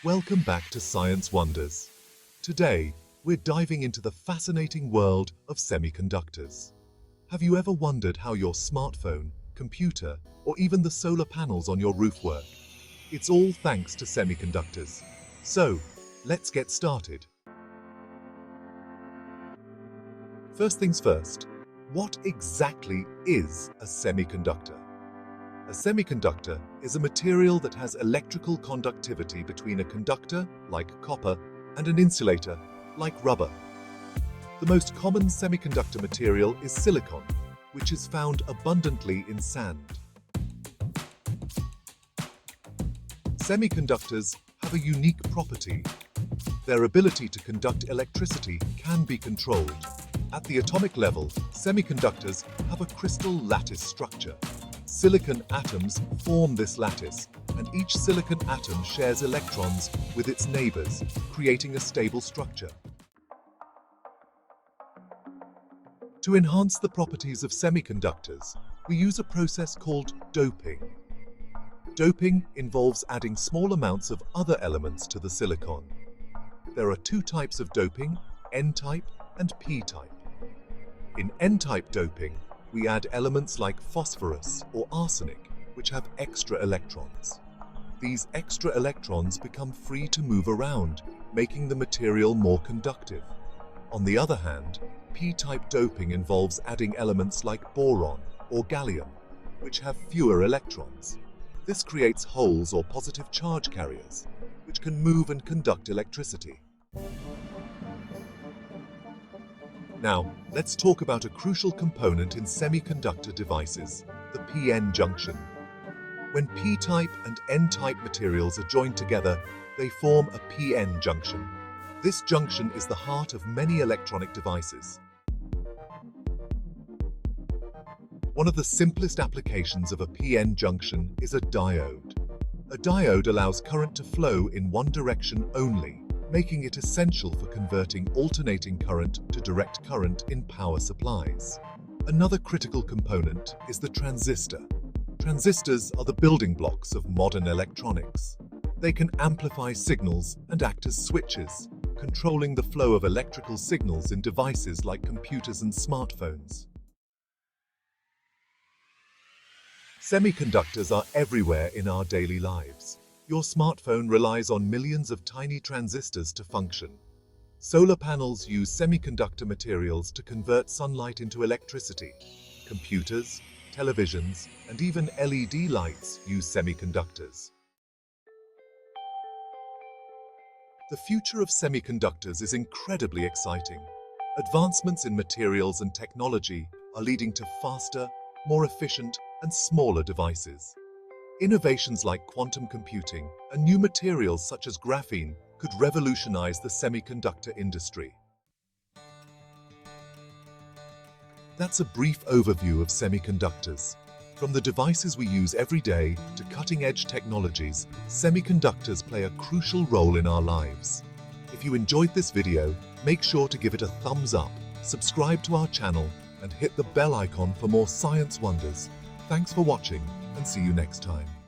Welcome back to Science Wonders. Today, we're diving into the fascinating world of semiconductors. Have you ever wondered how your smartphone, computer, or even the solar panels on your roof work? It's all thanks to semiconductors. So, let's get started. First things first, what exactly is a semiconductor? A semiconductor is a material that has electrical conductivity between a conductor, like copper, and an insulator, like rubber. The most common semiconductor material is silicon, which is found abundantly in sand. Semiconductors have a unique property. Their ability to conduct electricity can be controlled. At the atomic level, semiconductors have a crystal lattice structure. Silicon atoms form this lattice, and each silicon atom shares electrons with its neighbors, creating a stable structure. To enhance the properties of semiconductors, we use a process called doping. Doping involves adding small amounts of other elements to the silicon. There are two types of doping, N-type and P-type. In N-type doping, we add elements like phosphorus or arsenic, which have extra electrons. These extra electrons become free to move around, making the material more conductive. On the other hand, P-type doping involves adding elements like boron or gallium, which have fewer electrons. This creates holes or positive charge carriers, which can move and conduct electricity. Now, let's talk about a crucial component in semiconductor devices, the p-n junction. When p-type and n-type materials are joined together, they form a p-n junction. This junction is the heart of many electronic devices. One of the simplest applications of a p-n junction is a diode. A diode allows current to flow in one direction only, making it essential for converting alternating current to direct current in power supplies. Another critical component is the transistor. Transistors are the building blocks of modern electronics. They can amplify signals and act as switches, controlling the flow of electrical signals in devices like computers and smartphones. Semiconductors are everywhere in our daily lives. Your smartphone relies on millions of tiny transistors to function. Solar panels use semiconductor materials to convert sunlight into electricity. Computers, televisions, and even LED lights use semiconductors. The future of semiconductors is incredibly exciting. Advancements in materials and technology are leading to faster, more efficient, and smaller devices. Innovations like quantum computing and new materials such as graphene could revolutionize the semiconductor industry. That's a brief overview of semiconductors. From the devices we use every day to cutting-edge technologies, semiconductors play a crucial role in our lives. If you enjoyed this video, make sure to give it a thumbs up, subscribe to our channel, and hit the bell icon for more science wonders. Thanks for watching, and see you next time.